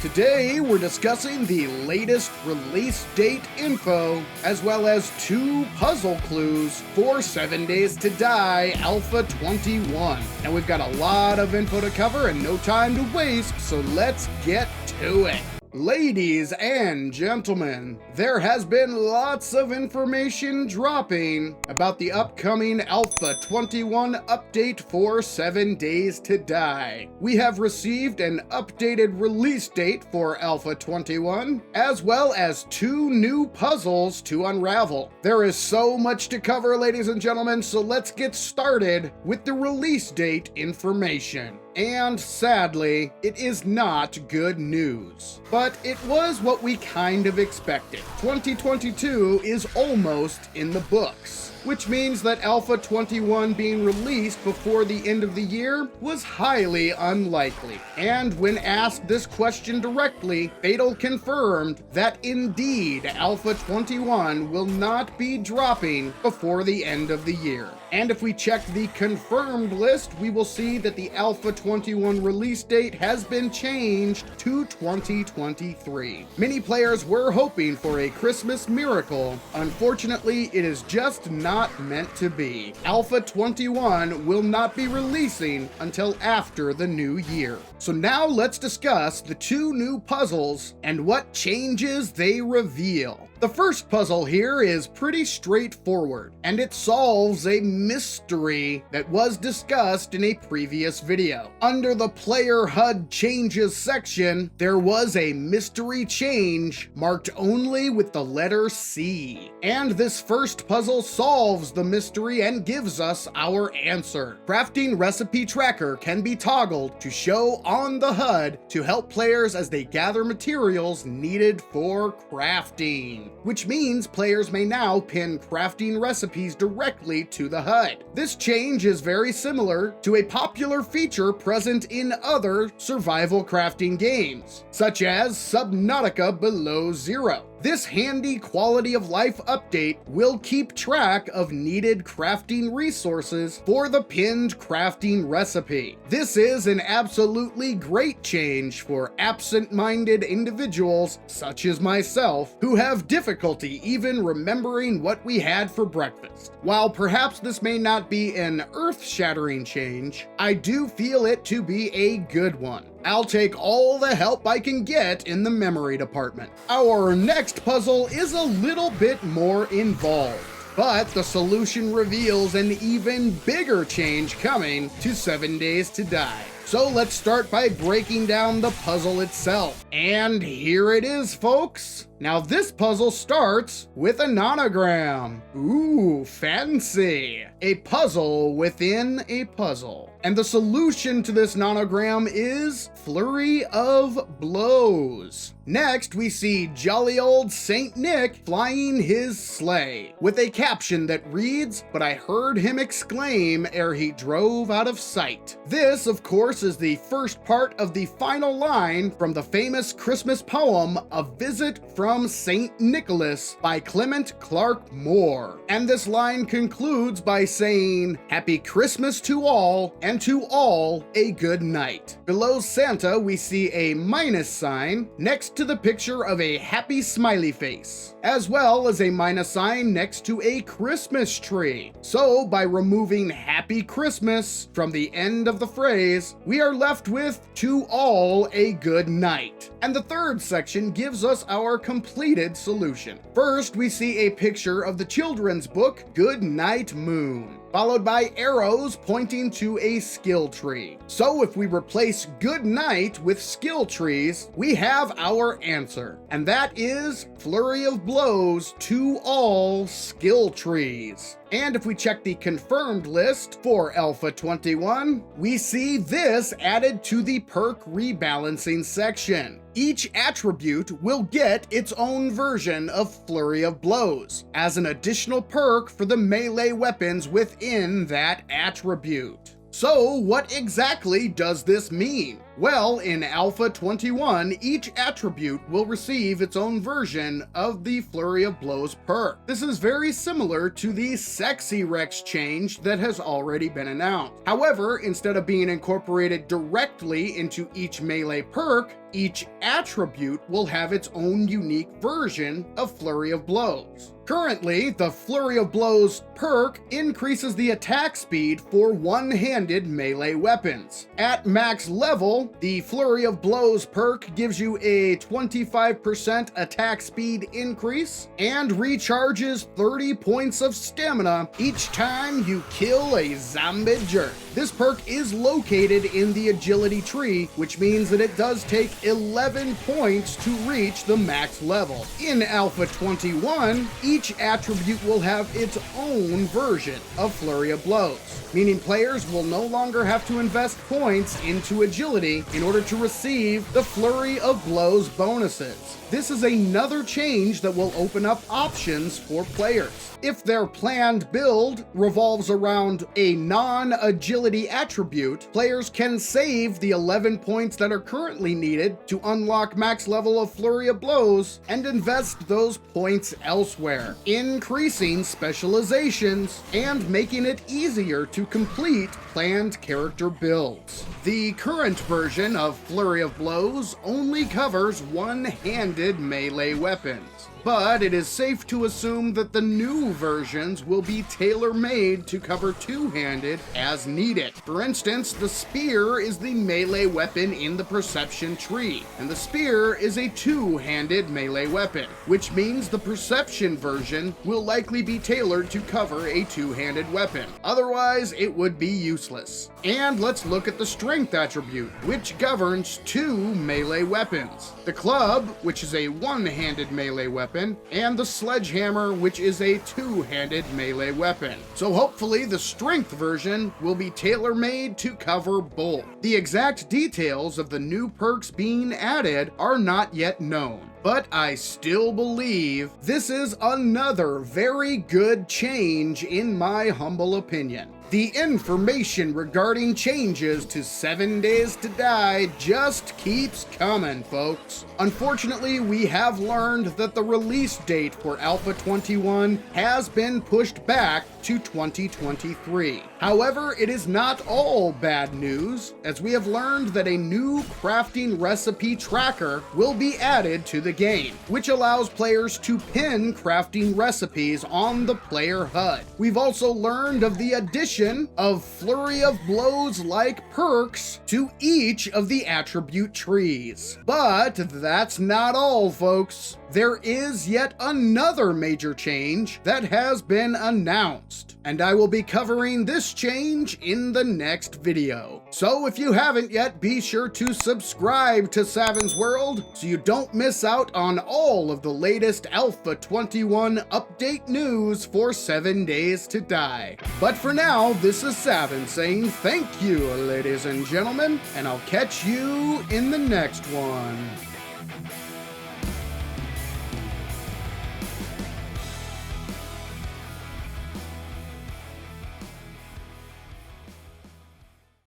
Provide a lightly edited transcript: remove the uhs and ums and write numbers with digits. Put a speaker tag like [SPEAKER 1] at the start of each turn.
[SPEAKER 1] Today, we're discussing the latest release date info, as well as 2 puzzle clues for 7 Days to Die Alpha 21. And we've got a lot of info to cover and no time to waste, so let's get to it. Ladies and gentlemen, there has been lots of information dropping about the upcoming Alpha 21 update for 7 Days to Die. We have received an updated release date for Alpha 21, as well as 2 new puzzles to unravel. There is so much to cover, ladies and gentlemen, so let's get started with the release date information. And sadly, it is not good news. But it was what we kind of expected. 2022 is almost in the books, which means that Alpha 21 being released before the end of the year was highly unlikely. And when asked this question directly, Fatal confirmed that indeed Alpha 21 will not be dropping before the end of the year. And if we check the confirmed list, we will see that the Alpha 21 release date has been changed to 2023. Many players were hoping for a Christmas miracle. Unfortunately, it is just not meant to be. Alpha 21 will not be releasing until after the new year. So now let's discuss the 2 new puzzles and what changes they reveal. The first puzzle here is pretty straightforward, and it solves a mystery that was discussed in a previous video. Under the player HUD changes section, there was a mystery change marked only with the letter C. And this first puzzle solves the mystery and gives us our answer. Crafting recipe tracker can be toggled to show on the HUD to help players as they gather materials needed for crafting, which means players may now pin crafting recipes directly to the HUD. This change is very similar to a popular feature present in other survival crafting games, such as Subnautica Below Zero. This handy quality of life update will keep track of needed crafting resources for the pinned crafting recipe. This is an absolutely great change for absent-minded individuals such as myself who have difficulty even remembering what we had for breakfast. While perhaps this may not be an earth-shattering change, I do feel it to be a good one. I'll take all the help I can get in the memory department. Our next puzzle is a little bit more involved, but the solution reveals an even bigger change coming to 7 Days to Die. So let's start by breaking down the puzzle itself. And here it is, folks. Now this puzzle starts with a nonogram. Ooh, fancy. A puzzle within a puzzle. And the solution to this nonogram is Flurry of Blows. Next, we see jolly old Saint Nick flying his sleigh, with a caption that reads, "But I heard him exclaim ere he drove out of sight." This, of course, is the first part of the final line from the famous Christmas poem, A Visit from St. Nicholas by Clement Clark Moore. And this line concludes by saying, "Happy Christmas to all, and to all a good night." Below Santa, we see a minus sign next to the picture of a happy smiley face, as well as a minus sign next to a Christmas tree. So by removing Happy Christmas from the end of the phrase, we are left with "to all a good night." And the third section gives us our completed solution. First, we see a picture of the children's book, Good Night Moon, followed by arrows pointing to a skill tree. So if we replace good night with skill trees, we have our answer. And that is Flurry of Blows to all skill trees. And if we check the confirmed list for Alpha 21, we see this added to the perk rebalancing section. Each attribute will get its own version of Flurry of Blows as an additional perk for the melee weapons within that attribute. So what exactly does this mean? Well, in Alpha 21, each attribute will receive its own version of the Flurry of Blows perk. This is very similar to the Sexy Rex change that has already been announced. However, instead of being incorporated directly into each melee perk, each attribute will have its own unique version of Flurry of Blows. Currently, the Flurry of Blows perk increases the attack speed for one-handed melee weapons. At max level, the Flurry of Blows perk gives you a 25% attack speed increase and recharges 30 points of stamina each time you kill a zombie jerk. This perk is located in the agility tree, which means that it does take 11 points to reach the max level. In Alpha 21, each attribute will have its own version of Flurry of Blows, meaning players will no longer have to invest points into agility in order to receive the Flurry of Blows bonuses. This is another change that will open up options for players. If their planned build revolves around a non-agility attribute, players can save the 11 points that are currently needed to unlock max level of Flurry of Blows and invest those points elsewhere, increasing specializations and making it easier to complete planned character builds. The current version of Flurry of Blows only covers one-handed melee weapons, but it is safe to assume that the new versions will be tailor-made to cover two-handed as needed. For instance, the spear is the melee weapon in the perception tree, and the spear is a two-handed melee weapon, which means the perception version will likely be tailored to cover a two-handed weapon. Otherwise, it would be useless. And let's look at the strength attribute, which governs two melee weapons. The club, which is a one-handed melee weapon, and the sledgehammer, which is a two-handed melee weapon. So hopefully the strength version will be tailor-made to cover both. The exact details of the new perks being added are not yet known, but I still believe this is another very good change in my humble opinion. The information regarding changes to 7 Days to Die just keeps coming, folks. Unfortunately, we have learned that the release date for Alpha 21 has been pushed back to 2023. However, it is not all bad news, as we have learned that a new crafting recipe tracker will be added to the game, which allows players to pin crafting recipes on the player HUD. We've also learned of the addition of Flurry of Blows-like perks to each of the attribute trees. But that's not all, folks. There is yet another major change that has been announced, and I will be covering this change in the next video. So if you haven't yet, be sure to subscribe to Savin's World so you don't miss out on all of the latest Alpha 21 update news for 7 Days to Die. But for now, this is Savin saying thank you, ladies and gentlemen, and I'll catch you in the next one.